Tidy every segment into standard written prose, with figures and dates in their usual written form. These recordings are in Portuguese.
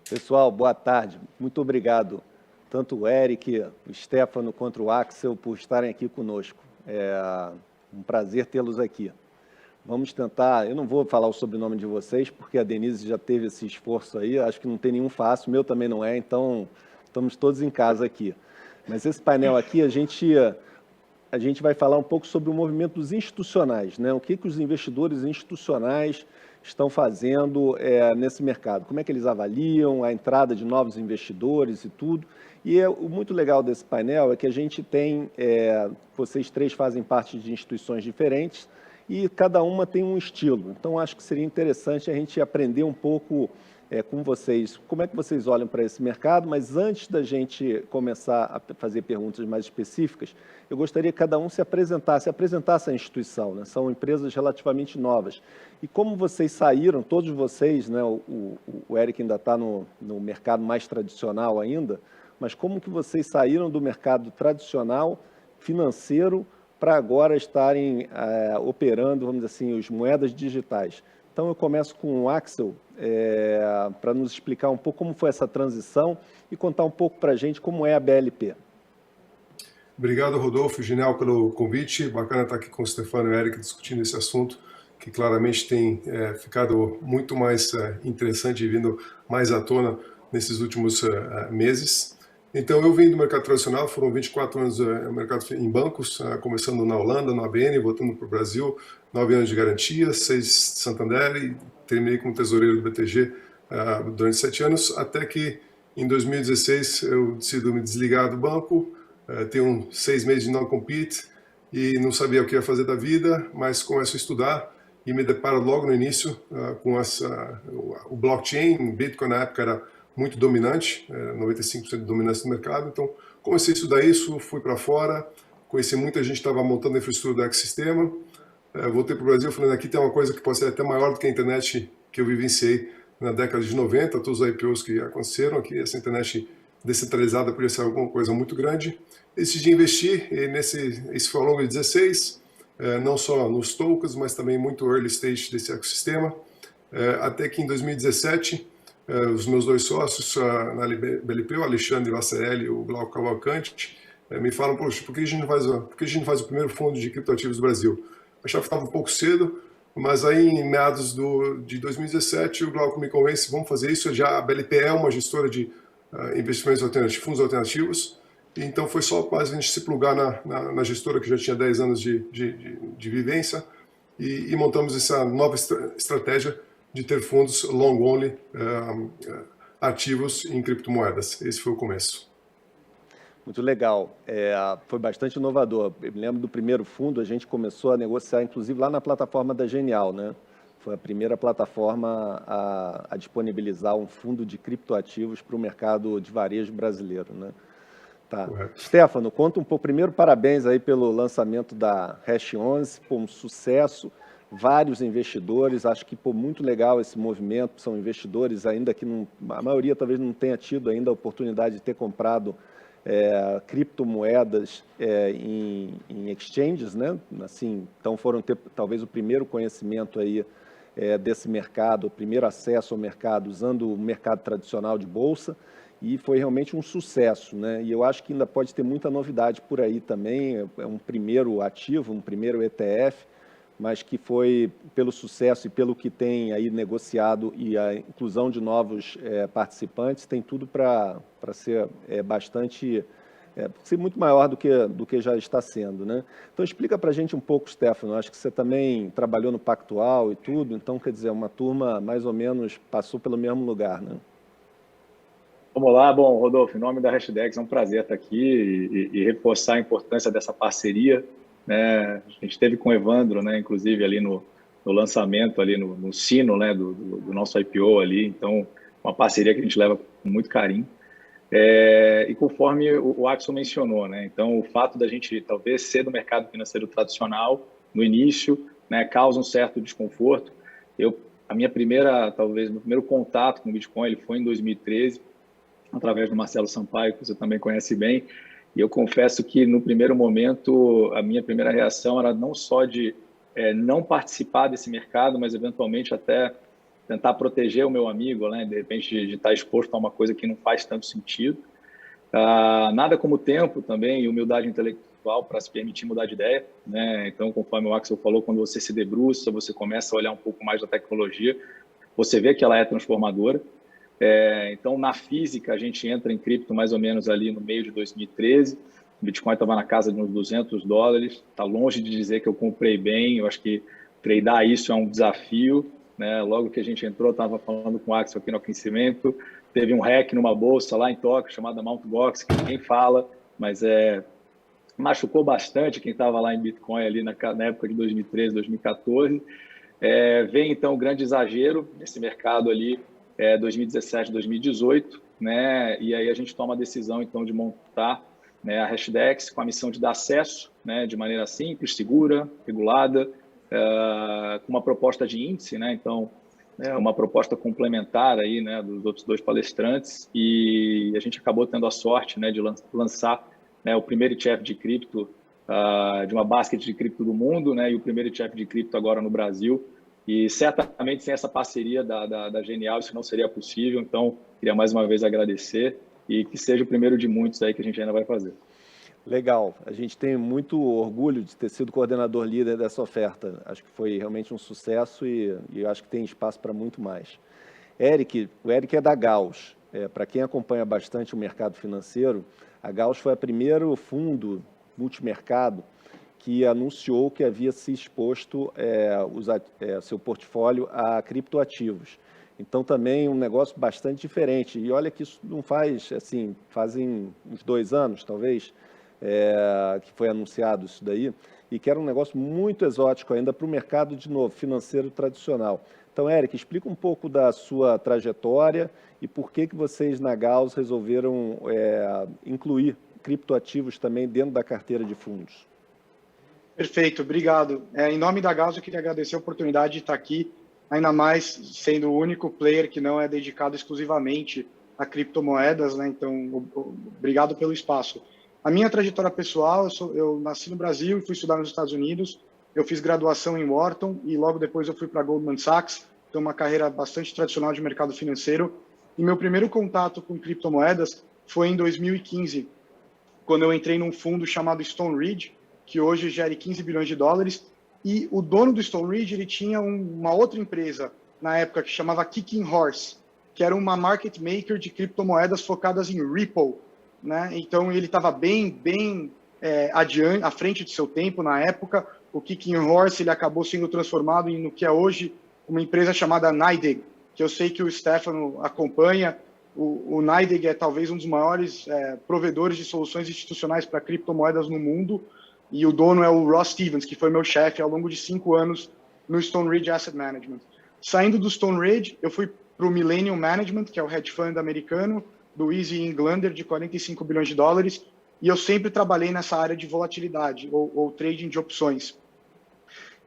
Pessoal, boa tarde. Muito obrigado, tanto o Eric, o Stefano, quanto o Axel, por estarem aqui conosco. É um prazer tê-los aqui. Vamos tentar, eu não vou falar o sobrenome de vocês, porque a Denise já teve esse esforço aí, acho que não tem nenhum fácil, o meu também não é, então estamos todos em casa aqui. Mas esse painel aqui, a gente vai falar um pouco sobre o movimento dos institucionais, né? O que os investidores institucionais estão fazendo nesse mercado, como é que eles avaliam a entrada de novos investidores e tudo. E o muito legal desse painel é que a gente tem, vocês três fazem parte de instituições diferentes e cada uma tem um estilo. Então, acho que seria interessante a gente aprender um pouco com vocês, como é que vocês olham para esse mercado, mas antes da gente começar a fazer perguntas mais específicas, eu gostaria que cada um se apresentasse à instituição, né? São empresas relativamente novas. E como vocês saíram, todos vocês, né, o Eric ainda está no mercado mais tradicional ainda, mas como que vocês saíram do mercado tradicional, financeiro, para agora estarem operando, vamos dizer assim, as moedas digitais? Então, eu começo com o Axel, para nos explicar um pouco como foi essa transição e contar um pouco para a gente como é a BLP. Obrigado, Rodolfo e Ginel, pelo convite. Bacana estar aqui com o Stefano e o Eric discutindo esse assunto, que claramente tem ficado muito mais interessante e vindo mais à tona nesses últimos meses. Então, eu vim do mercado tradicional, foram 24 anos no mercado em bancos, começando na Holanda, no ABN, voltando para o Brasil, 9 anos de garantia, 6 de Santander e terminei como tesoureiro do BTG durante 7 anos, até que em 2016 eu decido me desligar do banco, tenho 6 meses de non-compete e não sabia o que ia fazer da vida, mas começo a estudar e me deparo logo no início com o blockchain. Bitcoin na época era muito dominante, 95% de dominância do mercado, então comecei a estudar isso, fui para fora, conheci muita gente que estava montando a infraestrutura do ecossistema, voltei para o Brasil falando, aqui tem uma coisa que pode ser até maior do que a internet que eu vivenciei na década de 90, todos os IPOs que aconteceram, aqui essa internet descentralizada podia ser alguma coisa muito grande. Decidi investir, e isso foi ao longo de 16, não só nos tokens, mas também muito early stage desse ecossistema, até que em 2017, os meus dois sócios na BLP, o Alexandre Lacerelli e o Glauco Cavalcante, me falam, poxa, por que a gente não faz o primeiro fundo de criptoativos do Brasil? Eu achava que estava um pouco cedo, mas aí em meados de 2017 o Glauco me convence, vamos fazer isso. Já a BLP é uma gestora de investimentos alternativos, fundos alternativos, então foi só quase a gente se plugar na gestora que já tinha 10 anos de vivência e montamos essa nova estratégia de ter fundos long only ativos em criptomoedas. Esse foi o começo. Muito legal, foi bastante inovador. Eu me lembro do primeiro fundo, a gente começou a negociar, inclusive lá na plataforma da Genial, né? Foi a primeira plataforma a disponibilizar um fundo de criptoativos para o mercado de varejo brasileiro, né? Tá. Stefano, conta um pouco. Primeiro, parabéns aí pelo lançamento da Hash 11, um sucesso, vários investidores, acho que muito legal esse movimento, são investidores ainda que a maioria talvez não tenha tido ainda a oportunidade de ter comprado criptomoedas em exchanges, né? Assim, então foram ter talvez o primeiro conhecimento aí desse mercado, o primeiro acesso ao mercado usando o mercado tradicional de bolsa, e foi realmente um sucesso, né? E eu acho que ainda pode ter muita novidade por aí também, é um primeiro ativo, um primeiro ETF, mas que foi pelo sucesso e pelo que tem aí negociado e a inclusão de novos participantes, tem tudo para ser bastante, ser muito maior do que já está sendo, né? Então explica para a gente um pouco, Stefano, acho que você também trabalhou no Pactual e tudo, então quer dizer, uma turma mais ou menos passou pelo mesmo lugar, né? Vamos lá, bom, Rodolfo, em nome da Hashdex, é um prazer estar aqui e reforçar a importância dessa parceria, né? A gente esteve com o Evandro, né, inclusive ali no lançamento, ali no sino, né, do nosso IPO ali, então uma parceria que a gente leva com muito carinho. E conforme o Axel mencionou, né? Então, o fato da gente talvez ser do mercado financeiro tradicional no início, né, causa um certo desconforto. A minha primeira, talvez, meu primeiro contato com o Bitcoin, ele foi em 2013, através do Marcelo Sampaio, que você também conhece bem. E eu confesso que no primeiro momento, a minha primeira reação era não só de não participar desse mercado, mas eventualmente até tentar proteger o meu amigo, né? De repente de estar exposto a uma coisa que não faz tanto sentido. Nada como tempo também e humildade intelectual para se permitir mudar de ideia, né? Então, conforme o Axel falou, quando você se debruça, você começa a olhar um pouco mais da tecnologia, você vê que ela é transformadora. Então, na física, a gente entra em cripto mais ou menos ali no meio de 2013. O Bitcoin estava na casa de uns $200. Está longe de dizer que eu comprei bem. Eu acho que tradar isso é um desafio, né? Logo que a gente entrou, estava falando com o Axel aqui no aquecimento. Teve um hack numa bolsa lá em Tóquio, chamada Mt. Gox, que ninguém fala, mas machucou bastante quem estava lá em Bitcoin ali na época de 2013, 2014. Vem, então, o grande exagero nesse mercado ali, 2017, 2018, né? E aí a gente toma a decisão, então, de montar, né, a Hashdex com a missão de dar acesso, né, de maneira simples, segura, regulada, com uma proposta de índice, né? Então, uma proposta complementar aí, né, dos outros dois palestrantes, e a gente acabou tendo a sorte, né, de lançar, né, o primeiro ETF de cripto, de uma basket de cripto do mundo, né, e o primeiro ETF de cripto agora no Brasil. E certamente sem essa parceria da Genial isso não seria possível. Então, queria mais uma vez agradecer e que seja o primeiro de muitos aí que a gente ainda vai fazer. Legal. A gente tem muito orgulho de ter sido coordenador líder dessa oferta. Acho que foi realmente um sucesso e eu acho que tem espaço para muito mais. O Eric é da Gauss. Para quem acompanha bastante o mercado financeiro, a Gauss foi o primeiro fundo multimercado que anunciou que havia se exposto seu portfólio a criptoativos. Então, também um negócio bastante diferente. E olha que isso não faz, assim, fazem uns 2 anos, talvez, que foi anunciado isso daí, e que era um negócio muito exótico ainda para o mercado, de novo, financeiro tradicional. Então, Eric, explica um pouco da sua trajetória e por que vocês na Gauss resolveram incluir criptoativos também dentro da carteira de fundos. Perfeito, obrigado. Em nome da Gauss, eu queria agradecer a oportunidade de estar aqui, ainda mais sendo o único player que não é dedicado exclusivamente a criptomoedas, né? Então, obrigado pelo espaço. A minha trajetória pessoal, eu nasci no Brasil e fui estudar nos Estados Unidos. Eu fiz graduação em Wharton e logo depois eu fui para Goldman Sachs, então uma carreira bastante tradicional de mercado financeiro. E meu primeiro contato com criptomoedas foi em 2015, quando eu entrei num fundo chamado Stone Ridge, que hoje gera 15 bilhões de dólares, e o dono do Stone Ridge, ele tinha uma outra empresa, na época, que chamava Kicking Horse, que era uma market maker de criptomoedas focadas em Ripple, né? Então, ele estava bem adiante, à frente de seu tempo na época. O Kicking Horse ele acabou sendo transformado no que é hoje uma empresa chamada NYDIG, que eu sei que o Stefano acompanha. O NYDIG é talvez um dos maiores provedores de soluções institucionais para criptomoedas no mundo, e o dono é o Ross Stevens, que foi meu chefe ao longo de 5 anos no Stone Ridge Asset Management. Saindo do Stone Ridge, eu fui para o Millennium Management, que é o hedge fund americano, do Easy Englander, de 45 bilhões de dólares, e eu sempre trabalhei nessa área de volatilidade, ou trading de opções.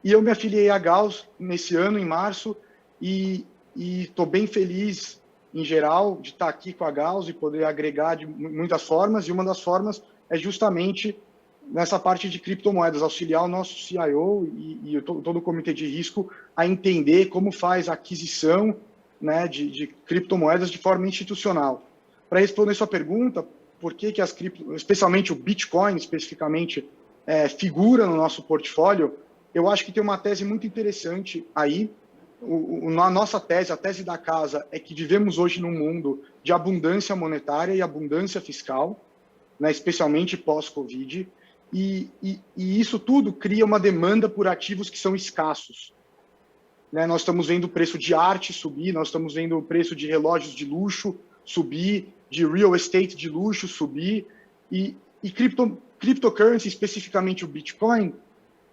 E eu me afiliei à Gauss nesse ano, em março, e estou bem feliz, em geral, de estar aqui com a Gauss e poder agregar de muitas formas, e uma das formas é justamente nessa parte de criptomoedas, auxiliar o nosso CIO e todo o comitê de risco a entender como faz a aquisição, né, de criptomoedas de forma institucional. Para responder sua pergunta, por que as especialmente o Bitcoin, especificamente, figura no nosso portfólio, eu acho que tem uma tese muito interessante aí. A nossa tese, a tese da casa, é que vivemos hoje num mundo de abundância monetária e abundância fiscal, né, especialmente pós-Covid, e isso tudo cria uma demanda por ativos que são escassos. Né? Nós estamos vendo o preço de arte subir, nós estamos vendo o preço de relógios de luxo subir, de real estate de luxo subir, e cryptocurrency, especificamente o Bitcoin,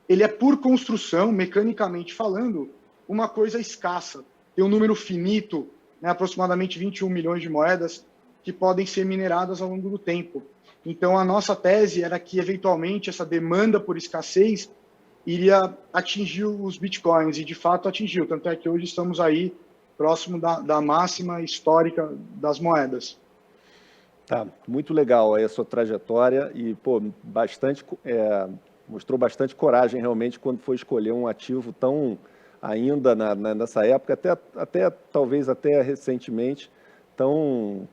ele é por construção, mecanicamente falando, uma coisa escassa. Tem um número finito, né, aproximadamente 21 milhões de moedas, que podem ser mineradas ao longo do tempo. Então, a nossa tese era que, eventualmente, essa demanda por escassez iria atingir os bitcoins, e de fato atingiu. Tanto é que hoje estamos aí próximo da máxima histórica das moedas. Tá, muito legal aí a sua trajetória e, pô, mostrou bastante coragem realmente quando foi escolher um ativo tão, ainda nessa época, talvez até recentemente, tão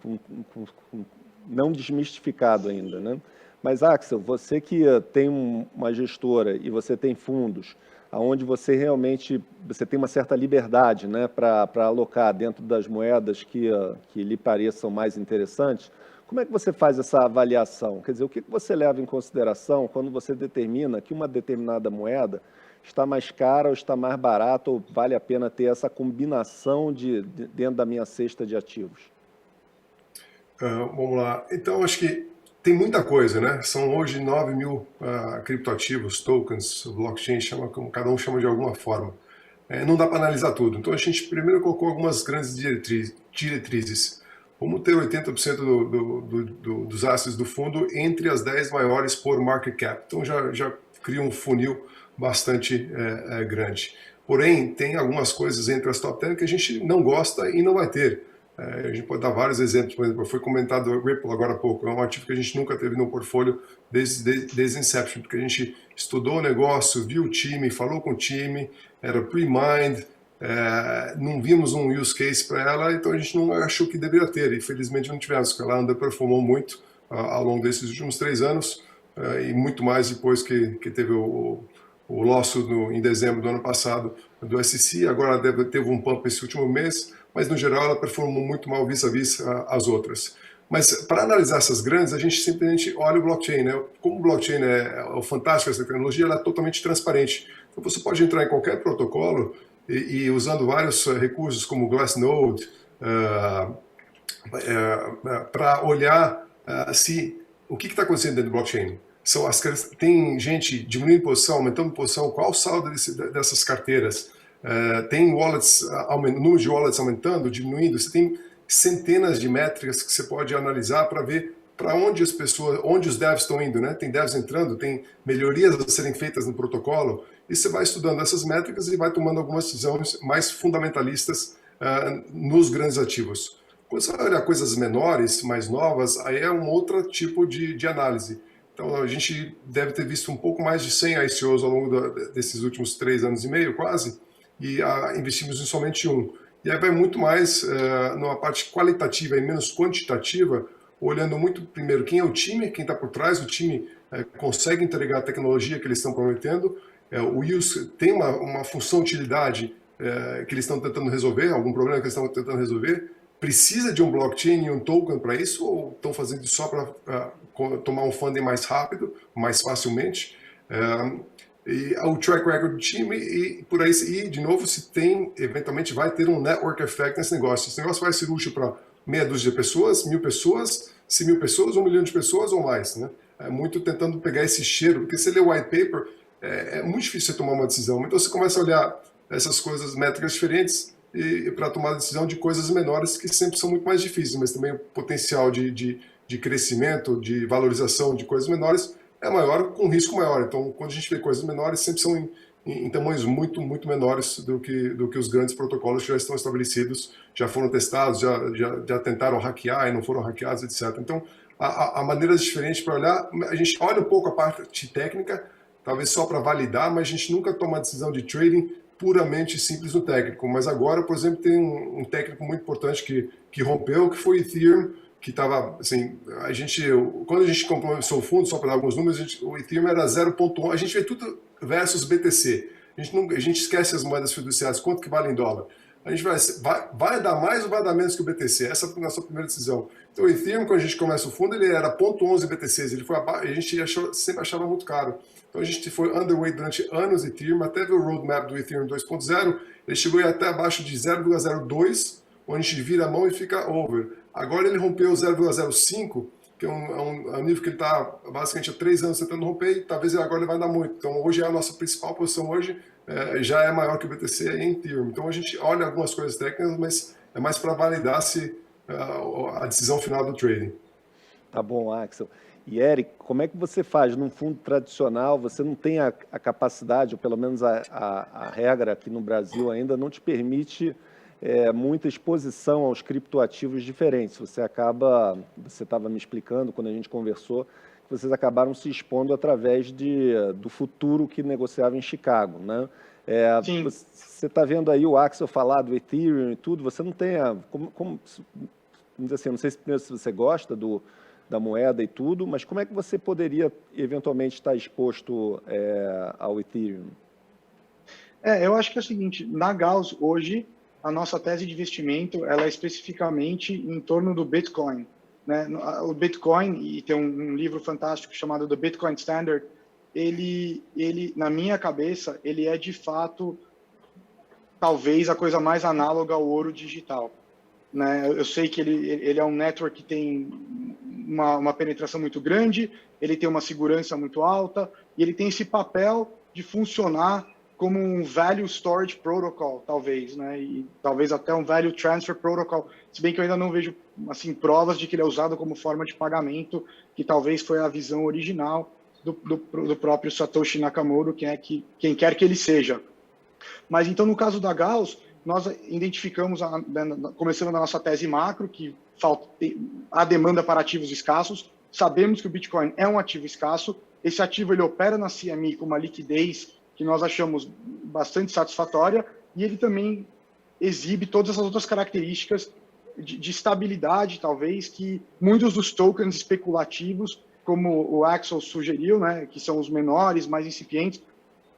não desmistificado ainda, né? Mas, Axel, você que tem uma gestora e você tem fundos, onde você realmente tem uma certa liberdade, né, para alocar dentro das moedas que lhe pareçam mais interessantes, como é que você faz essa avaliação? Quer dizer, o que você leva em consideração quando você determina que uma determinada moeda está mais cara ou está mais barata, ou vale a pena ter essa combinação dentro da minha cesta de ativos? Vamos lá. Então, acho que tem muita coisa, né? São hoje 9 mil criptoativos, tokens, blockchain, cada um chama de alguma forma. Não dá para analisar tudo. Então, a gente primeiro colocou algumas grandes diretrizes. Vamos ter 80% dos assets do fundo entre as 10 maiores por market cap. Então, já cria um funil bastante grande. Porém, tem algumas coisas entre as top 10 que a gente não gosta e não vai ter. A gente pode dar vários exemplos. Por exemplo, foi comentado o Ripple agora há pouco. É um ativo que a gente nunca teve no portfólio desde Inception, porque a gente estudou o negócio, viu o time, falou com o time, era pre-mined, não vimos um use case para ela, então a gente não achou que deveria ter. Infelizmente não tivemos, porque ela underperformou muito ao longo desses últimos 3 anos e muito mais depois que teve o lawsuit em dezembro do ano passado do SEC. Agora teve um pump esse último mês, mas no geral ela performou muito mal vis-à-vis as outras. Mas para analisar essas grandes, a gente simplesmente olha o blockchain, né? Como o blockchain é fantástico, essa tecnologia, ela é totalmente transparente. Então você pode entrar em qualquer protocolo e usando vários recursos como Glassnode para olhar o que está acontecendo dentro do blockchain. Tem gente diminuindo posição, aumentando posição, qual o saldo dessas carteiras? Tem wallets, número de wallets aumentando, diminuindo. Você tem centenas de métricas que você pode analisar para ver para onde os devs estão indo, né? Tem devs entrando, tem melhorias a serem feitas no protocolo, e você vai estudando essas métricas e vai tomando algumas decisões mais fundamentalistas nos grandes ativos. Quando você vai olhar coisas menores, mais novas, aí é um outro tipo de análise. Então, a gente deve ter visto um pouco mais de 100 ICOs ao longo desses últimos 3 anos e meio, quase, e investimos em somente um. E aí vai muito mais numa parte qualitativa e menos quantitativa, olhando muito primeiro quem é o time, quem está por trás, o time consegue entregar a tecnologia que eles estão prometendo, o use tem uma função utilidade que eles estão tentando resolver, algum problema que eles estão tentando resolver, precisa de um blockchain e um token para isso, ou estão fazendo isso só para tomar um funding mais rápido, mais facilmente, e o track record do time, e por aí, e de novo, se tem, eventualmente vai ter um network effect nesse negócio. Esse negócio vai ser útil para meia dúzia de pessoas, 1.000 pessoas, 100.000 pessoas, 1 milhão de pessoas ou mais, né? Muito tentando pegar esse cheiro, porque se você lê o white paper, é muito difícil você tomar uma decisão. Então você começa a olhar essas coisas, métricas diferentes, para tomar a decisão de coisas menores que sempre são muito mais difíceis, mas também o potencial de crescimento, de valorização de coisas menores é maior, com risco maior. Então, quando a gente vê coisas menores, sempre são em tamanhos muito, muito menores do que os grandes protocolos que já estão estabelecidos, já foram testados, já tentaram hackear e não foram hackeados, etc. Então, há maneiras diferentes para olhar. A gente olha um pouco a parte técnica, talvez só para validar, mas a gente nunca toma a decisão de trading puramente simples no técnico. Mas agora, por exemplo, tem um técnico muito importante que rompeu, que foi o Ethereum, que estava, assim, quando a gente começou o fundo, só para dar alguns números, o Ethereum era 0,1, a gente vê tudo versus BTC. A gente esquece as moedas fiduciárias, quanto que vale em dólar. A gente vai dar mais ou vai dar menos que o BTC? Essa foi a nossa primeira decisão. Então o Ethereum, quando a gente começa o fundo, ele era 0,11 BTCs, ele foi abaixo, a gente sempre achava muito caro. Então a gente foi underweight durante anos Ethereum, até ver o roadmap do Ethereum 2.0, ele chegou até abaixo de 0,02, onde a gente vira a mão e fica over. Agora ele rompeu 0,05, que é um nível que ele está basicamente há 3 anos tentando romper, e talvez agora ele vai dar muito. Então hoje é a nossa principal posição, hoje já é maior que o BTC em Ethereum. Então a gente olha algumas coisas técnicas, mas é mais para validar se a decisão final do trading. Tá bom, Axel. E, Eric, como é que você faz? Num fundo tradicional, você não tem a capacidade, ou pelo menos a regra aqui no Brasil ainda não te permite muita exposição aos criptoativos diferentes. Você estava me explicando quando a gente conversou, que vocês acabaram se expondo através do futuro que negociava em Chicago, né? Sim. Você está vendo aí o Axel falar do Ethereum e tudo, você não tem vamos dizer assim, não sei se você gosta da moeda e tudo, mas como é que você poderia eventualmente estar exposto ao Ethereum? Eu acho que é o seguinte, na Gauss, hoje, a nossa tese de investimento ela é especificamente em torno do Bitcoin, né? O Bitcoin, e tem um livro fantástico chamado The Bitcoin Standard, ele, na minha cabeça, ele é de fato, talvez, a coisa mais análoga ao ouro digital, né? Eu sei que ele é um network que tem uma penetração muito grande, ele tem uma segurança muito alta, e ele tem esse papel de funcionar como um Value Storage Protocol, talvez, né? E talvez até um Value Transfer Protocol, se bem que eu ainda não vejo assim, provas de que ele é usado como forma de pagamento, que talvez foi a visão original do próprio Satoshi Nakamoto, quem quer que ele seja. Mas então, no caso da Gauss, nós identificamos, começando na nossa tese macro, que há demanda para ativos escassos, sabemos que o Bitcoin é um ativo escasso, esse ativo ele opera na CME com uma liquidez que nós achamos bastante satisfatória, e ele também exibe todas essas outras características de estabilidade, talvez, que muitos dos tokens especulativos, como o Axel sugeriu, né, que são os menores, mais incipientes,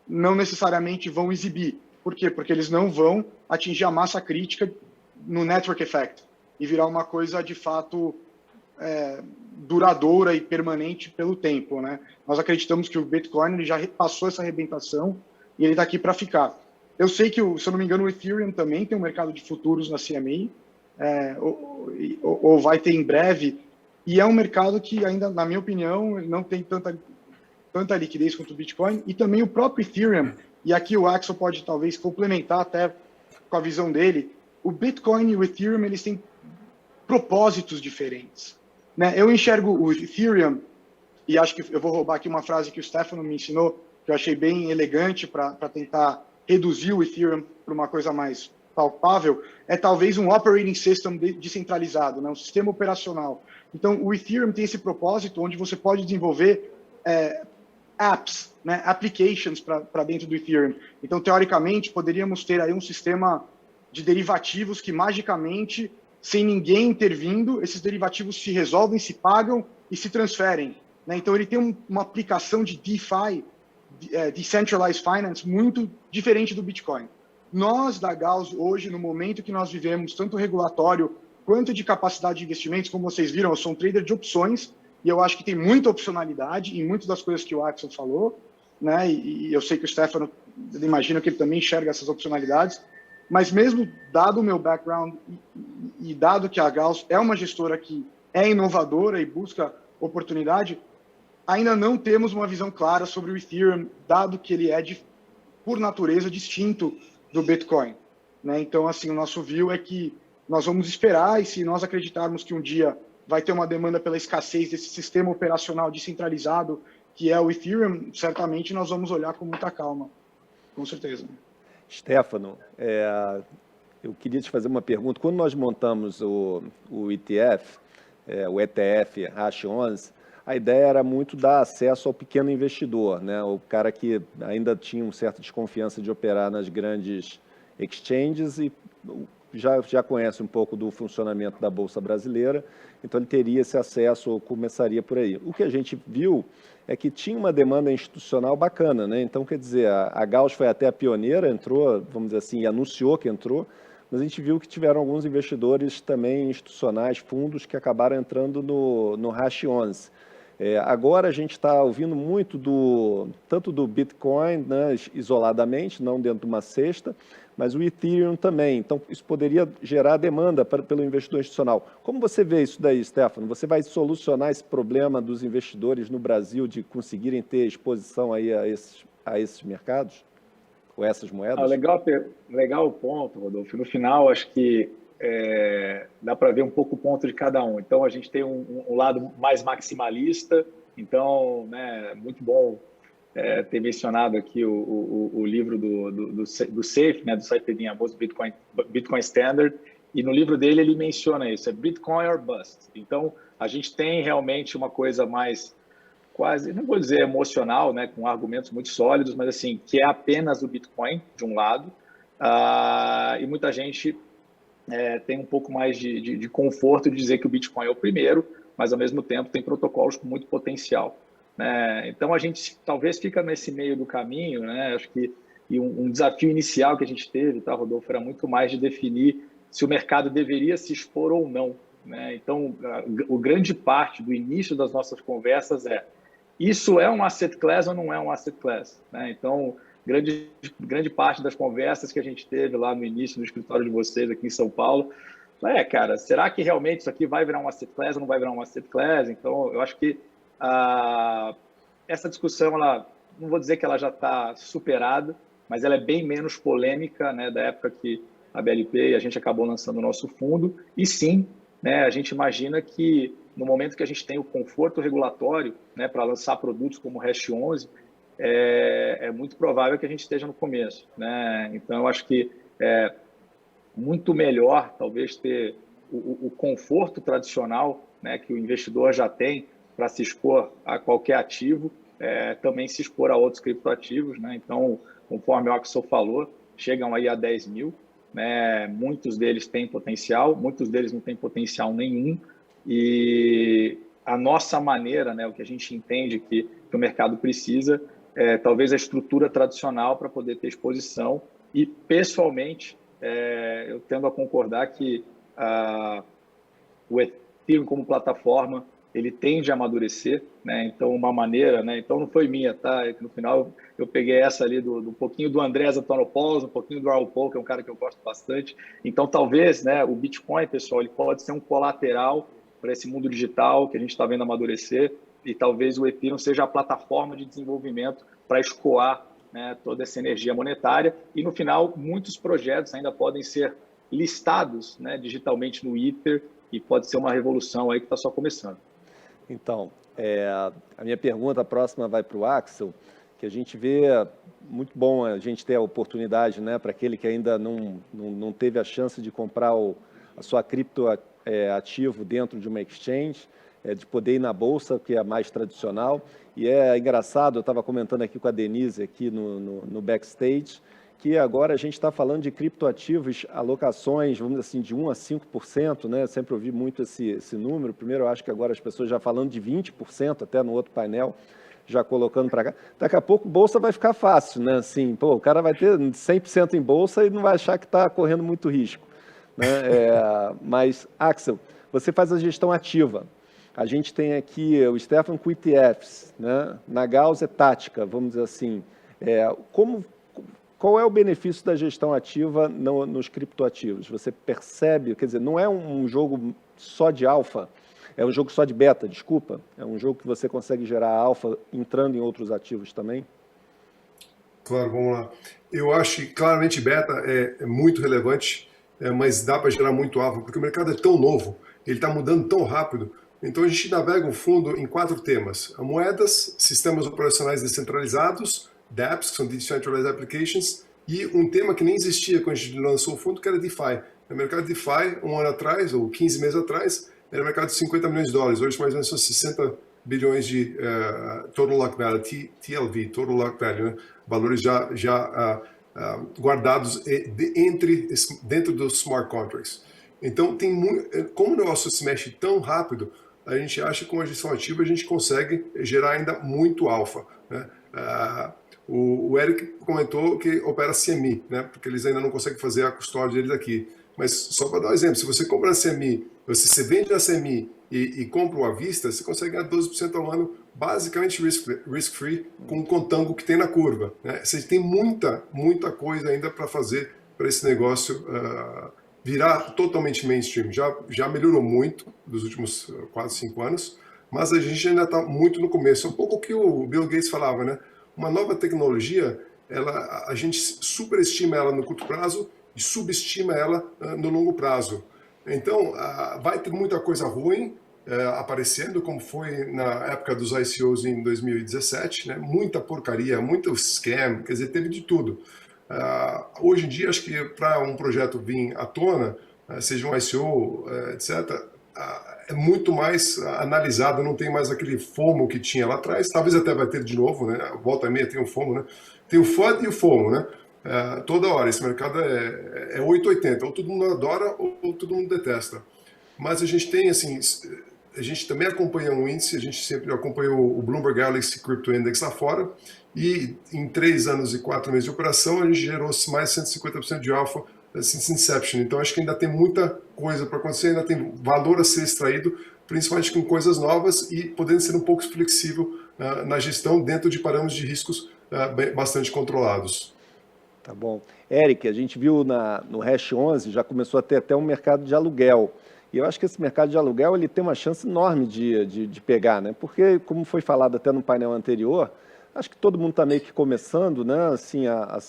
não necessariamente vão exibir. Por quê? Porque eles não vão atingir a massa crítica no network effect e virar uma coisa, de fato, duradoura e permanente pelo tempo, né? Nós acreditamos que o Bitcoin ele já passou essa arrebentação e ele está aqui para ficar. Eu sei que, se eu não me engano, o Ethereum também tem um mercado de futuros na CME, ou vai ter em breve, e é um mercado que ainda, na minha opinião, não tem tanta liquidez quanto o Bitcoin, e também o próprio Ethereum, e aqui o Axel pode talvez complementar até com a visão dele, o Bitcoin e o Ethereum eles têm propósitos diferentes, né? Eu enxergo o Ethereum, e acho que eu vou roubar aqui uma frase que o Stefano me ensinou, que eu achei bem elegante para tentar reduzir o Ethereum para uma coisa mais palpável, é talvez um operating system descentralizado, né? Um sistema operacional. Então, o Ethereum tem esse propósito onde você pode desenvolver apps, né? Applications para dentro do Ethereum. Então, teoricamente, poderíamos ter aí um sistema de derivativos que magicamente, sem ninguém intervindo, esses derivativos se resolvem, se pagam e se transferem, né? Então, ele tem uma aplicação de DeFi, Decentralized Finance, muito diferente do Bitcoin. Nós, da Gauss, hoje, no momento que nós vivemos, tanto regulatório quanto de capacidade de investimentos, como vocês viram, eu sou um trader de opções, e eu acho que tem muita opcionalidade em muitas das coisas que o Axel falou, né? E eu sei que o Stefano, imagino que ele também enxerga essas opcionalidades, mas mesmo dado o meu background e dado que a Gauss é uma gestora que é inovadora e busca oportunidade, ainda não temos uma visão clara sobre o Ethereum, dado que ele é, por natureza, distinto do Bitcoin, né? Então, assim, o nosso view é que nós vamos esperar, e se nós acreditarmos que um dia vai ter uma demanda pela escassez desse sistema operacional descentralizado, que é o Ethereum, certamente nós vamos olhar com muita calma, com certeza. Stefano, eu queria te fazer uma pergunta. Quando nós montamos o ETF, o ETF Hash11, a ideia era muito dar acesso ao pequeno investidor, né? O cara que ainda tinha uma certa desconfiança de operar nas grandes exchanges e já conhece um pouco do funcionamento da Bolsa Brasileira, então ele teria esse acesso ou começaria por aí. O que a gente viu é que tinha uma demanda institucional bacana, né? Então, quer dizer, a Gauss foi até a pioneira, entrou, vamos dizer assim, e anunciou que entrou, mas a gente viu que tiveram alguns investidores também institucionais, fundos, que acabaram entrando no Hash11. Agora a gente está ouvindo muito tanto do Bitcoin, né, isoladamente, não dentro de uma cesta, mas o Ethereum também. Então, isso poderia gerar demanda pelo investidor institucional. Como você vê isso daí, Stefano? Você vai solucionar esse problema dos investidores no Brasil de conseguirem ter exposição aí a esses mercados? Ou essas moedas? Legal o ponto, Rodolfo. No final, acho que dá para ver um pouco o ponto de cada um. Então, a gente tem um lado mais maximalista, então, né, muito bom ter mencionado aqui o livro do SAFE, né, do Saifedean Ammous, Bitcoin Standard, e no livro dele ele menciona isso, é Bitcoin or Bust. Então, a gente tem realmente uma coisa mais quase, não vou dizer emocional, né, com argumentos muito sólidos, mas assim, que é apenas o Bitcoin, de um lado, e muita gente tem um pouco mais de conforto de dizer que o Bitcoin é o primeiro, mas ao mesmo tempo tem protocolos com muito potencial. Então, a gente talvez fica nesse meio do caminho, né? Acho que um desafio inicial que a gente teve, tá, Rodolfo, era muito mais de definir se o mercado deveria se expor ou não, né? Então, o grande parte do início das nossas conversas isso é um asset class ou não é um asset class, né? Então, grande parte das conversas que a gente teve lá no início no escritório de vocês aqui em São Paulo, cara, será que realmente isso aqui vai virar um asset class ou não vai virar um asset class? Então, eu acho que essa discussão, não vou dizer que ela já está superada, mas ela é bem menos polêmica, né, da época que a BLP e a gente acabou lançando o nosso fundo. E sim, né, a gente imagina que no momento que a gente tem o conforto regulatório, né, para lançar produtos como o Hash 11, é muito provável que a gente esteja no começo, né? Então, eu acho que é muito melhor, talvez, ter o conforto tradicional, né, que o investidor já tem para se expor a qualquer ativo, também se expor a outros criptoativos, né? Então, conforme o Axel falou, chegam aí a 10 mil, né? Muitos deles têm potencial, muitos deles não têm potencial nenhum, e a nossa maneira, né, o que a gente entende que o mercado precisa, talvez a estrutura tradicional para poder ter exposição, e pessoalmente eu tendo a concordar que o Ethereum como plataforma ele tende a amadurecer, né? Então, uma maneira, né? Então, não foi minha, tá? No final, eu peguei essa ali do pouquinho do Andrés Antonopoulos, um pouquinho do Raul Paul, que é um cara que eu gosto bastante. Então, talvez, né, o Bitcoin, pessoal, ele pode ser um colateral para esse mundo digital que a gente está vendo amadurecer, e talvez o Ethereum seja a plataforma de desenvolvimento para escoar, né, toda essa energia monetária. E, no final, muitos projetos ainda podem ser listados, né, digitalmente no Ether, e pode ser uma revolução aí que está só começando. Então, a minha pergunta próxima vai para o Axel, que a gente vê muito bom a gente ter a oportunidade, né, para aquele que ainda não teve a chance de comprar a sua criptoativo dentro de uma exchange, de poder ir na bolsa, que é a mais tradicional. E é engraçado, eu estava comentando aqui com a Denise, aqui no backstage, que agora a gente está falando de criptoativos, alocações, vamos dizer assim, de 1% a 5%, né? Sempre ouvi muito esse número. Primeiro, eu acho que agora as pessoas já falando de 20%, até no outro painel, já colocando para cá. Daqui a pouco, bolsa vai ficar fácil, né? Assim, pô, o cara vai ter 100% em bolsa e não vai achar que está correndo muito risco, né? Mas, Axel, você faz a gestão ativa. A gente tem aqui o Stefan com ETFs, né? Na Gauss é tática, vamos dizer assim. Qual é o benefício da gestão ativa nos criptoativos? Você percebe, quer dizer, não é um jogo só de alfa, é um jogo só de beta, desculpa. É um jogo que você consegue gerar alfa entrando em outros ativos também? Claro, vamos lá. Eu acho que claramente beta é muito relevante, mas dá para gerar muito alfa, porque o mercado é tão novo, ele está mudando tão rápido. Então a gente navega o fundo em 4 temas: moedas, sistemas operacionais descentralizados, dApps, que são Decentralized Applications, e um tema que nem existia quando a gente lançou o fundo, que era DeFi. O mercado de DeFi, um ano atrás, ou 15 meses atrás, era um mercado de 50 milhões de dólares. Hoje, mais ou menos, são 60 bilhões de Total Lock Value, TLV, Total Lock Value, né? Valores já guardados dentro dos smart contracts. Então, como o negócio se mexe tão rápido, a gente acha que com a gestão ativa a gente consegue gerar ainda muito alfa, né? O Eric comentou que opera CME, né? Porque eles ainda não conseguem fazer a custódia deles aqui. Mas só para dar um exemplo, se você compra na CME, se você vende na CME e compra à vista, você consegue ganhar 12% ao ano, basicamente risk-free, com o contango que tem na curva, né? Você tem muita coisa ainda para fazer para esse negócio virar totalmente mainstream. Já melhorou muito dos últimos 4, 5 anos, mas a gente ainda está muito no começo. É um pouco o que o Bill Gates falava, né? Uma nova tecnologia, a gente superestima ela no curto prazo e subestima ela no longo prazo. Então, vai ter muita coisa ruim aparecendo, como foi na época dos ICOs em 2017, né? Muita porcaria, muito scam, quer dizer, teve de tudo. Hoje em dia, acho que para um projeto vir à tona, seja um ICO, etc., é muito mais analisado, não tem mais aquele FOMO que tinha lá atrás, talvez até vai ter de novo, né? Volta e meia tem o FOMO, né? Tem o FUD e o FOMO, né? Toda hora, esse mercado é 880, ou todo mundo adora ou todo mundo detesta. Mas a gente tem, assim, a gente também acompanha um índice, a gente sempre acompanhou o Bloomberg Galaxy Crypto Index lá fora, e em 3 anos e 4 meses de operação, a gente gerou mais 150% de alfa since inception. Então, acho que ainda tem muita coisa para acontecer, ainda tem valor a ser extraído, principalmente com coisas novas e podendo ser um pouco flexível na gestão dentro de parâmetros de riscos bastante controlados. Tá bom. Eric, a gente viu no Hash 11, já começou a ter até um mercado de aluguel. E eu acho que esse mercado de aluguel ele tem uma chance enorme de pegar, né? Porque, como foi falado até no painel anterior, acho que todo mundo está meio que começando, né, assim, a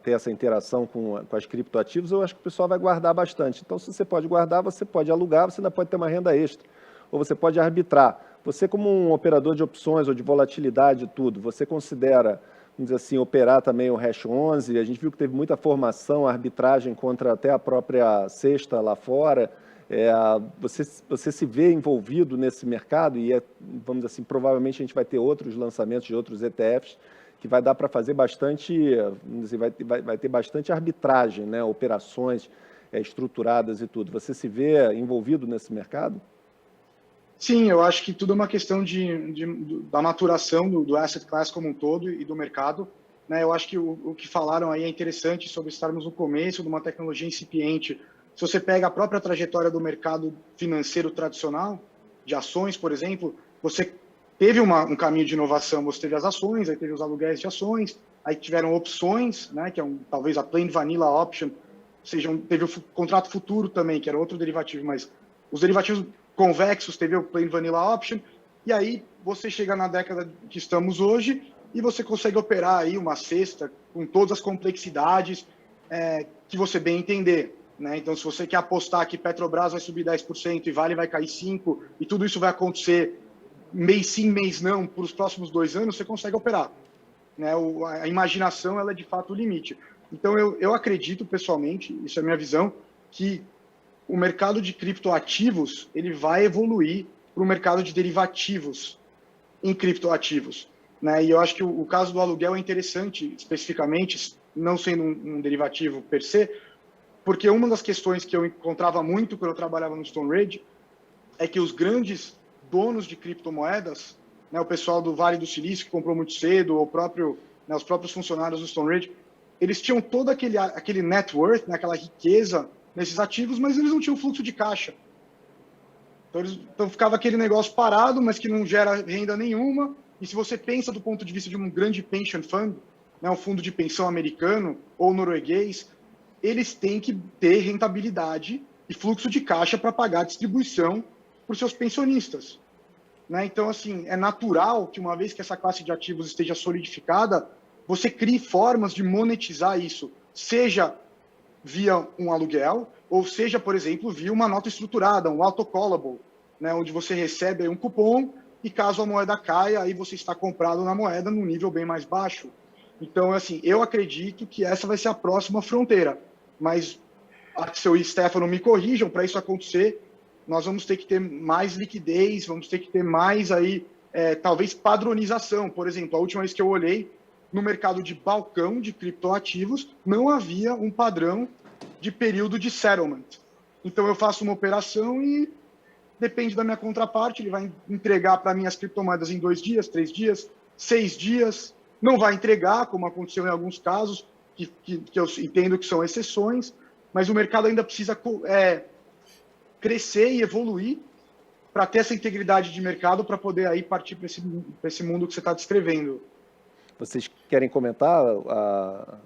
ter essa interação com as criptoativos. Eu acho que o pessoal vai guardar bastante. Então, se você pode guardar, você pode alugar, você ainda pode ter uma renda extra. Ou você pode arbitrar. Você, como um operador de opções ou de volatilidade e tudo, você considera, vamos dizer assim, operar também o Hash 11? A gente viu que teve muita formação, arbitragem contra até a própria cesta lá fora. Você se vê envolvido nesse mercado e, vamos dizer assim, provavelmente a gente vai ter outros lançamentos de outros ETFs que vai dar para fazer bastante, vamos dizer, vai ter bastante arbitragem, né? Operações estruturadas e tudo. Você se vê envolvido nesse mercado? Sim, eu acho que tudo é uma questão da maturação do asset class como um todo e do mercado. Né? Eu acho que o que falaram aí é interessante sobre estarmos no começo de uma tecnologia incipiente. Se você pega a própria trajetória do mercado financeiro tradicional, de ações, por exemplo, você teve um caminho de inovação, você teve as ações, aí teve os aluguéis de ações, aí tiveram opções, né, que é talvez a plain vanilla option, teve o contrato futuro também, que era outro derivativo, mas os derivativos convexos teve o plain vanilla option, e aí você chega na década que estamos hoje e você consegue operar aí uma cesta com todas as complexidades que você bem entender. Né? Então, se você quer apostar que Petrobras vai subir 10% e Vale vai cair 5%, e tudo isso vai acontecer mês sim, mês não, por os próximos 2 anos, você consegue operar. Né? A imaginação ela é de fato o limite. Então, eu acredito pessoalmente, isso é a minha visão, que o mercado de criptoativos ele vai evoluir para o mercado de derivativos em criptoativos. Né? E eu acho que o caso do aluguel é interessante, especificamente, não sendo um derivativo per se, porque uma das questões que eu encontrava muito quando eu trabalhava no StoneRage é que os grandes donos de criptomoedas, né, o pessoal do Vale do Silício que comprou muito cedo, ou os próprios funcionários do StoneRage, eles tinham todo aquele net worth, né, aquela riqueza nesses ativos, mas eles não tinham fluxo de caixa. Então ficava aquele negócio parado, mas que não gera renda nenhuma. E se você pensa do ponto de vista de um grande pension fund, né, um fundo de pensão americano ou norueguês, eles têm que ter rentabilidade e fluxo de caixa para pagar a distribuição para os seus pensionistas. Né? Então, assim, é natural que uma vez que essa classe de ativos esteja solidificada, você crie formas de monetizar isso, seja via um aluguel, ou seja, por exemplo, via uma nota estruturada, um autocallable, né? Onde você recebe um cupom e caso a moeda caia, aí você está comprado na moeda num nível bem mais baixo. Então, assim, eu acredito que essa vai ser a próxima fronteira. Mas, Axel e Stefano me corrijam, para isso acontecer, nós vamos ter que ter mais liquidez, vamos ter que ter mais aí, talvez padronização. Por exemplo, a última vez que eu olhei, no mercado de balcão de criptoativos, não havia um padrão de período de settlement. Então, eu faço uma operação e depende da minha contraparte, ele vai entregar para mim as criptomoedas em 2 dias, 3 dias, 6 dias, não vai entregar, como aconteceu em alguns casos, que eu entendo que são exceções, mas o mercado ainda precisa crescer e evoluir para ter essa integridade de mercado para poder aí partir para esse mundo que você está descrevendo. Vocês querem comentar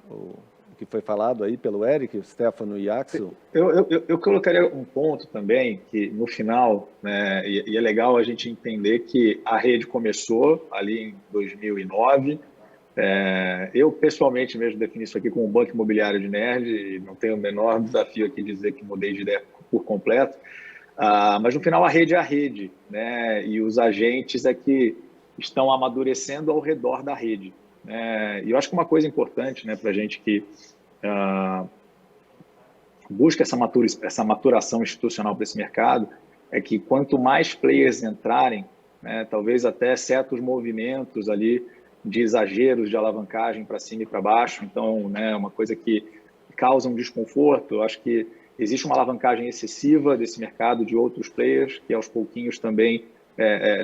o que foi falado aí pelo Eric, Stefano e Axel? Eu colocaria um ponto também, que no final, né, e é legal a gente entender que a rede começou ali em 2009, Eu, pessoalmente, mesmo defino isso aqui como um banco imobiliário de nerd, e não tenho o menor desafio aqui de dizer que mudei de ideia por completo. Mas, no final, a rede é a rede, né? E os agentes é que estão amadurecendo ao redor da rede. E eu acho que uma coisa importante, né, para a gente que busca essa maturação institucional para esse mercado é que quanto mais players entrarem, né, talvez até certos movimentos ali de exageros de alavancagem para cima e para baixo, então, né, uma coisa que causa um desconforto. Eu acho que existe uma alavancagem excessiva desse mercado de outros players que aos pouquinhos também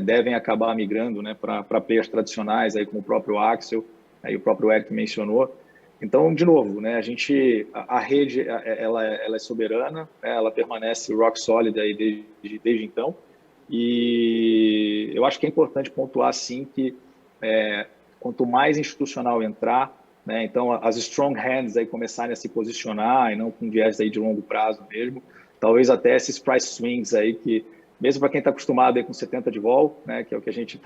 devem acabar migrando, né, para players tradicionais, aí como o próprio Axel, aí o próprio Eric mencionou. Então, de novo, né, a rede ela é soberana, né, ela permanece rock solid aí desde então, e eu acho que é importante pontuar sim que quanto mais institucional entrar, né, então as strong hands aí começarem a se posicionar e não com viés aí de longo prazo mesmo, talvez até esses price swings aí que mesmo para quem está acostumado aí com 70 de vol, né, que é o que a gente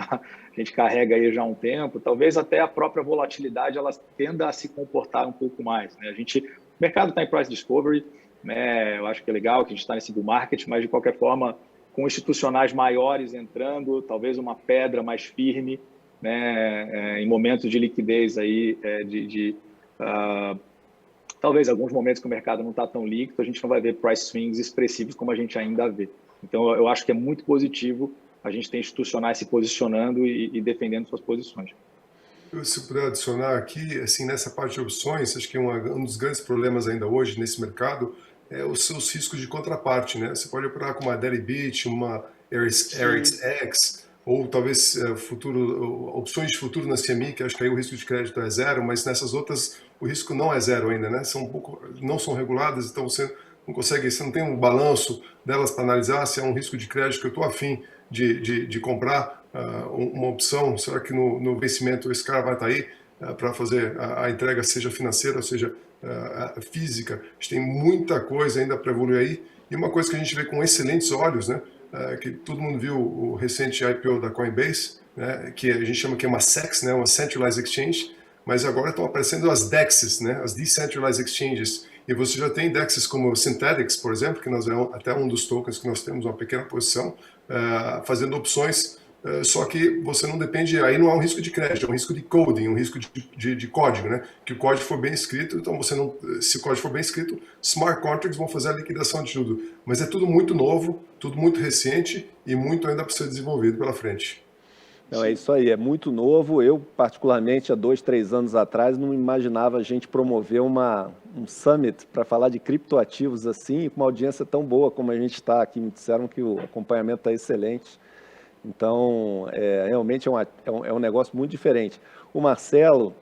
carrega aí já há um tempo, talvez até a própria volatilidade ela tenda a se comportar um pouco mais, né? O mercado está em price discovery, né? Eu acho que é legal que a gente está nesse bull market, mas de qualquer forma, com institucionais maiores entrando, talvez uma pedra mais firme, né, em momentos de liquidez aí, talvez alguns momentos que o mercado não está tão líquido, a gente não vai ver price swings expressivos como a gente ainda vê. Então, eu acho que é muito positivo a gente ter institucionais se posicionando e defendendo suas posições. Se puder adicionar aqui, assim, nessa parte de opções, acho que um dos grandes problemas ainda hoje nesse mercado é os seus riscos de contraparte, né? Você pode operar com uma Deribit, uma ErisX, ou talvez opções de futuro na CME, que acho que aí o risco de crédito é zero, mas nessas outras o risco não é zero ainda, né? Não são reguladas, então você não tem um balanço delas para analisar se é um risco de crédito que eu estou afim de comprar uma opção. Será que no vencimento esse cara vai estar aí para fazer a entrega, seja financeira, ou seja física? A gente tem muita coisa ainda para evoluir aí. E uma coisa que a gente vê com excelentes olhos, né, que todo mundo viu o recente IPO da Coinbase, né, que a gente chama que é uma SEX, né, uma Centralized Exchange, mas agora estão aparecendo as DEXs, né, as Decentralized Exchanges. E você já tem DEXs como Synthetics, por exemplo, que nós é até um dos tokens que nós temos uma pequena posição, fazendo opções, só que você não depende, aí não há um risco de crédito, é um risco de coding, um risco de código, né? Que o código for bem escrito, então se o código for bem escrito, smart contracts vão fazer a liquidação de tudo. Mas é tudo muito novo, tudo muito recente e muito ainda para ser desenvolvido pela frente. Não, é isso aí, é muito novo. Eu, particularmente, há 2, 3 anos atrás, não imaginava a gente promover um summit para falar de criptoativos assim, com uma audiência tão boa como a gente está aqui. Me disseram que o acompanhamento está excelente. Então, realmente é um negócio muito diferente. O Marcelo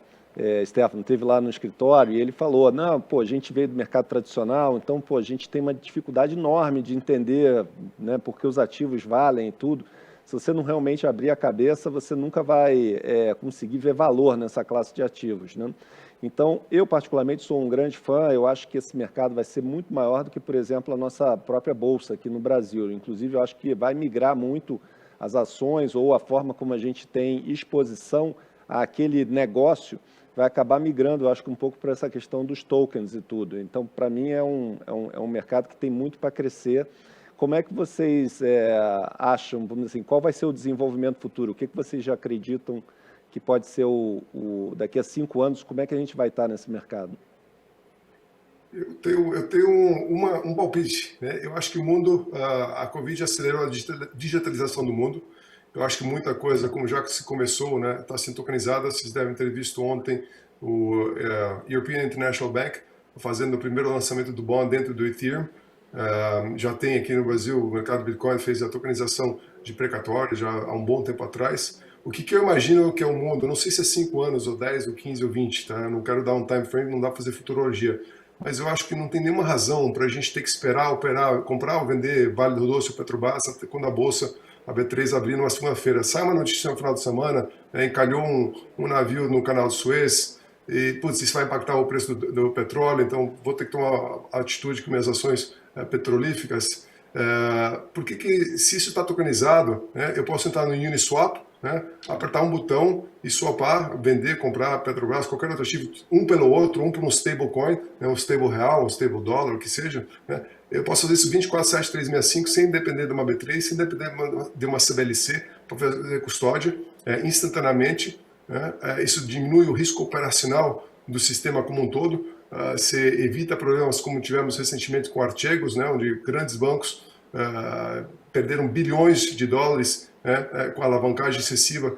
Stefano esteve lá no escritório e ele falou, não, pô, a gente veio do mercado tradicional, então, pô, a gente tem uma dificuldade enorme de entender, né, porque os ativos valem e tudo. Se você não realmente abrir a cabeça, você nunca vai conseguir ver valor nessa classe de ativos, né? Então, eu particularmente sou um grande fã, eu acho que esse mercado vai ser muito maior do que, por exemplo, a nossa própria Bolsa aqui no Brasil. Inclusive, eu acho que vai migrar muito as ações ou a forma como a gente tem exposição àquele negócio, vai acabar migrando, eu acho que um pouco para essa questão dos tokens e tudo. Então, para mim, é um mercado que tem muito para crescer. Como é que vocês acham, vamos dizer assim, qual vai ser o desenvolvimento futuro? O que vocês já acreditam que pode ser daqui a 5 anos, como é que a gente vai estar nesse mercado? Eu tenho um palpite, né? Eu acho que o mundo, a Covid acelerou a digitalização do mundo. Eu acho que muita coisa, como já que se começou, né, está sendo tokenizada. Vocês devem ter visto ontem o European International Bank fazendo o primeiro lançamento do bond dentro do Ethereum. Já tem aqui no Brasil, o mercado Bitcoin fez a tokenização de precatório já há um bom tempo atrás. O que eu imagino que é o mundo, não sei se é 5 anos, ou 10, ou 15, ou 20, tá? Eu não quero dar um time frame, não dá para fazer futurologia, mas eu acho que não tem nenhuma razão para a gente ter que esperar, operar, comprar ou vender Vale do Doce ou Petrobras até quando a Bolsa, a B3, abrir numa segunda-feira. Sai uma notícia no final de semana, encalhou um navio no canal de Suez, e putz, isso vai impactar o preço do petróleo, então vou ter que tomar atitude com minhas ações petrolíferas. Se isso está tokenizado, né, eu posso entrar no Uniswap, né, apertar um botão e swapar, vender, comprar Petrobras, qualquer outro ativo, um pelo outro, um por um stablecoin, né, um stable real, um stable dólar, o que seja, né, eu posso fazer isso 24/7/365 sem depender de uma B3, sem depender de uma CBLC para fazer custódia instantaneamente. Né, isso diminui o risco operacional do sistema como um todo. Você evita problemas como tivemos recentemente com Archegos, né, onde grandes bancos perderam bilhões de dólares, né, com a alavancagem excessiva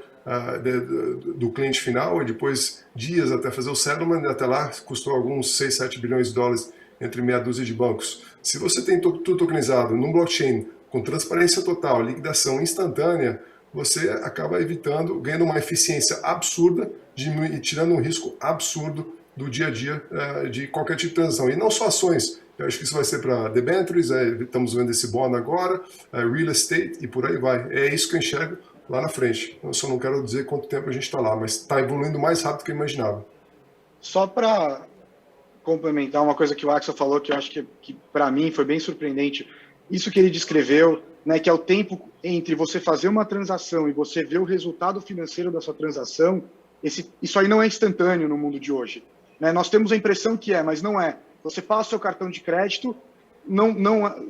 do cliente final, e depois dias até fazer o settlement, e até lá custou alguns 6, 7 bilhões de dólares entre meia dúzia de bancos. Se você tem tudo tokenizado num blockchain com transparência total, liquidação instantânea, você acaba evitando, ganhando uma eficiência absurda e tirando um risco absurdo do dia a dia de qualquer tipo de transação. E não só ações. Eu acho que isso vai ser para debentures, estamos vendo esse bond agora, real estate e por aí vai. É isso que eu enxergo lá na frente. Eu só não quero dizer quanto tempo a gente está lá, mas está evoluindo mais rápido do que eu imaginava. Só para complementar uma coisa que o Axel falou, que eu acho que para mim foi bem surpreendente, isso que ele descreveu, né, que é o tempo entre você fazer uma transação e você ver o resultado financeiro da sua transação, isso aí não é instantâneo no mundo de hoje. Né? Nós temos a impressão que mas não é. Você passa o seu cartão de crédito,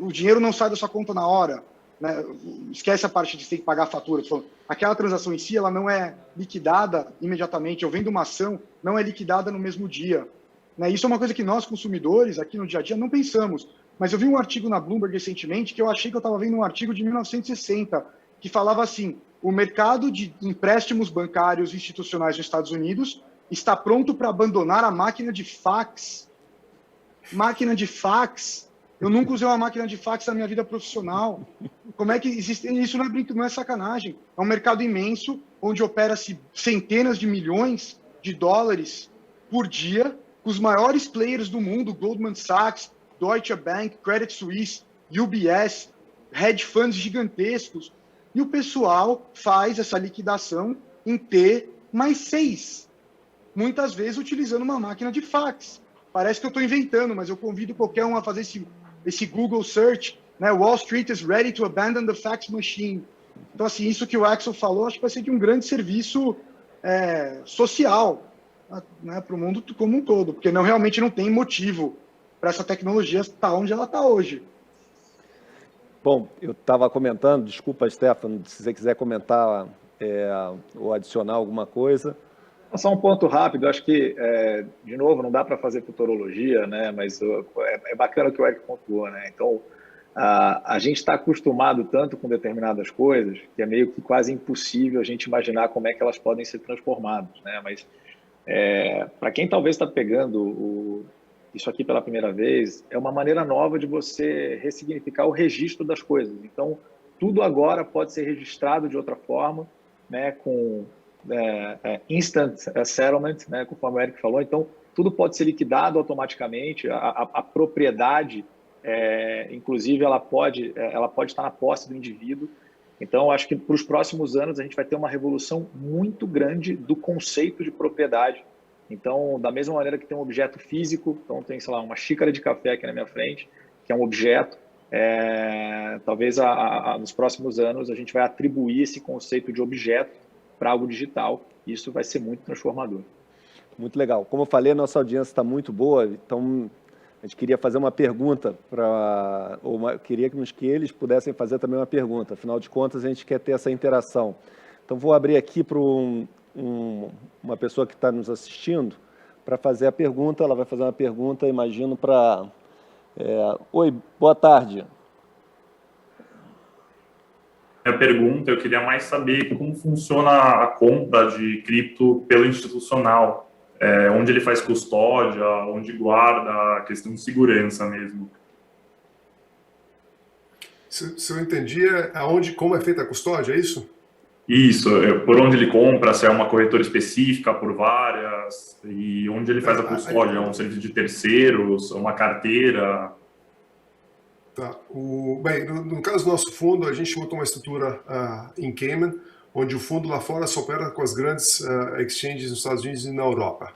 o dinheiro não sai da sua conta na hora. Né? Esquece a parte de você ter que pagar a fatura. Aquela transação em si, ela não é liquidada imediatamente. Eu vendo uma ação, não é liquidada no mesmo dia. Né? Isso é uma coisa que nós, consumidores, aqui no dia a dia, não pensamos. Mas eu vi um artigo na Bloomberg recentemente que eu achei que eu estava vendo um artigo de 1960, que falava assim, o mercado de empréstimos bancários institucionais nos Estados Unidos está pronto para abandonar a máquina de fax. Máquina de fax? Eu nunca usei uma máquina de fax na minha vida profissional. Como é que existe? Isso não é sacanagem. É um mercado imenso, onde opera-se centenas de milhões de dólares por dia, com os maiores players do mundo, Goldman Sachs, Deutsche Bank, Credit Suisse, UBS, hedge funds gigantescos. E o pessoal faz essa liquidação em T mais 6, muitas vezes utilizando uma máquina de fax. Parece que eu estou inventando, mas eu convido qualquer um a fazer esse Google search, né? Wall Street is ready to abandon the fax machine. Então, assim, isso que o Axel falou, acho que vai ser de um grande serviço social, né, para o mundo como um todo, porque realmente não tem motivo para essa tecnologia estar onde ela está hoje. Bom, eu estava comentando, desculpa, Stefano, se você quiser comentar ou adicionar alguma coisa. Só um ponto rápido, acho que, de novo, não dá para fazer futurologia, né? Mas é bacana o que o Eric pontuou, né? Então, a gente está acostumado tanto com determinadas coisas que é meio que quase impossível a gente imaginar como é que elas podem ser transformadas, né? Mas, para quem talvez está pegando isso aqui pela primeira vez, é uma maneira nova de você ressignificar o registro das coisas. Então, tudo agora pode ser registrado de outra forma, né? Com instant settlement, né, conforme o Eric falou. Então, tudo pode ser liquidado automaticamente. A propriedade, inclusive, ela pode estar na posse do indivíduo. Então, acho que para os próximos anos a gente vai ter uma revolução muito grande do conceito de propriedade. Então, da mesma maneira que tem um objeto físico, então tem, sei lá, uma xícara de café aqui na minha frente, que é um objeto, talvez nos próximos anos a gente vai atribuir esse conceito de objeto para algo digital, e isso vai ser muito transformador. Muito legal. Como eu falei, a nossa audiência está muito boa, então a gente queria fazer uma pergunta, queríamos que eles pudessem fazer também uma pergunta, afinal de contas a gente quer ter essa interação. Então vou abrir aqui para uma pessoa que está nos assistindo para fazer a pergunta, ela vai fazer uma pergunta, imagino, para... Oi, boa tarde. Minha pergunta, eu queria mais saber como funciona a compra de cripto pelo institucional, onde ele faz custódia, onde guarda, a questão de segurança mesmo. Se eu entendi, como é feita a custódia, é isso? Isso, por onde ele compra, se é uma corretora específica, por várias, e onde ele faz a custódia, é um serviço de terceiros, uma carteira... Tá. Bem, no caso do nosso fundo, a gente montou uma estrutura em Cayman, onde o fundo lá fora só opera com as grandes exchanges nos Estados Unidos e na Europa.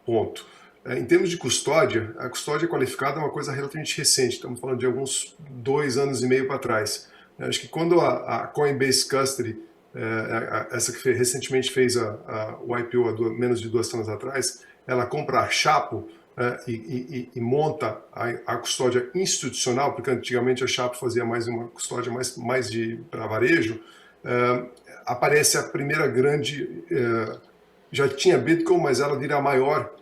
Ponto. Em termos de custódia, a custódia qualificada é uma coisa relativamente recente, estamos falando de alguns 2 anos e meio para trás. Acho que quando a Coinbase Custody essa que recentemente fez o IPO há menos de 2 semanas atrás, ela compra a Chapo e monta a custódia institucional, porque antigamente a Chapo fazia mais uma custódia mais para varejo. Aparece a primeira grande, já tinha Bitcoin, mas ela vira a maior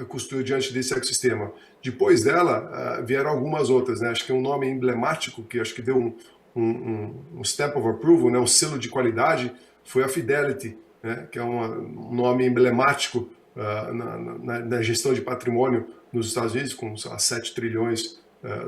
custodiante desse ecossistema. Depois dela, vieram algumas outras, né? Acho que um nome emblemático, que acho que deu um stamp of approval, né? Um selo de qualidade, foi a Fidelity, né? Que é um nome emblemático na gestão de patrimônio nos Estados Unidos, com 7 trilhões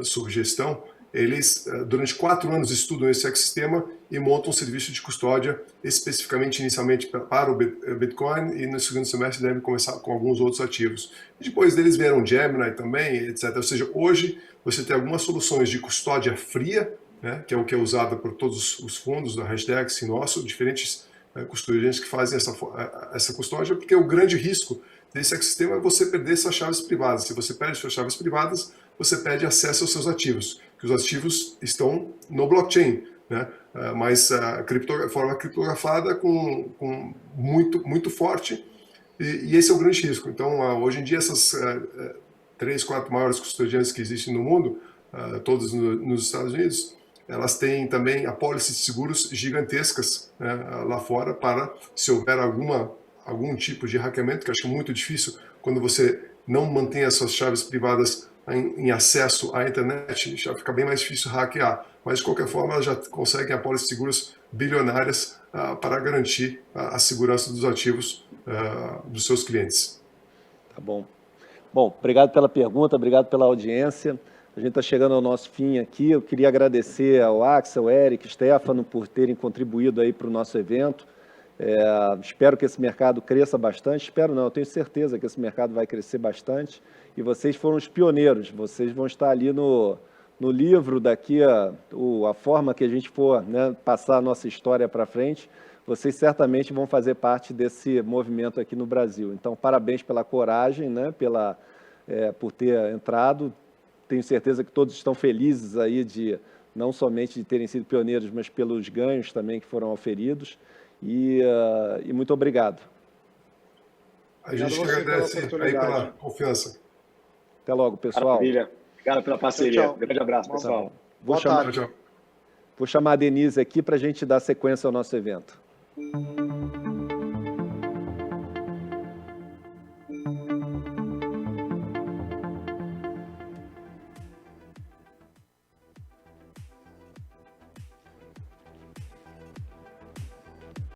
sob gestão. Eles, durante 4 anos, estudam esse ecossistema e montam um serviço de custódia especificamente, inicialmente, para o Bitcoin, e no segundo semestre devem começar com alguns outros ativos. E depois deles vieram Gemini também, etc. Ou seja, hoje você tem algumas soluções de custódia fria, né, que é o que é usado por todos os fundos da Hashdex e nosso, diferentes custodiantes que fazem essa custódia, porque o grande risco desse ecossistema é você perder suas chaves privadas. Se você perde suas chaves privadas, você perde acesso aos seus ativos, que os ativos estão no blockchain, né? Mas a forma criptografada com muito forte, e esse é o grande risco. Então, hoje em dia, essas 3, 4 maiores custodiantes que existem no mundo, todos nos Estados Unidos, elas têm também apólices de seguros gigantescas, né, lá fora, para, se houver algum tipo de hackeamento, que eu acho muito difícil, quando você não mantém as suas chaves privadas em acesso à internet, já fica bem mais difícil hackear. Mas, de qualquer forma, elas já conseguem apólices de seguros bilionárias para garantir a segurança dos ativos dos seus clientes. Tá bom. Bom, obrigado pela pergunta, obrigado pela audiência. A gente está chegando ao nosso fim aqui. Eu queria agradecer ao Axel, Eric, Stefano por terem contribuído aí para o nosso evento. Espero que esse mercado cresça bastante. Espero não, eu tenho certeza que esse mercado vai crescer bastante. E vocês foram os pioneiros. Vocês vão estar ali no livro daqui a forma que a gente for, né, passar a nossa história para frente. Vocês certamente vão fazer parte desse movimento aqui no Brasil. Então, parabéns pela coragem, né, por ter entrado. Tenho certeza que todos estão felizes aí não somente de terem sido pioneiros, mas pelos ganhos também que foram auferidos. E muito obrigado. A gente que agradece aí pela confiança. Até logo, pessoal. Maravilha. Obrigado pela parceria. Tchau. Grande abraço, pessoal. Vou chamar a Denise aqui para a gente dar sequência ao nosso evento.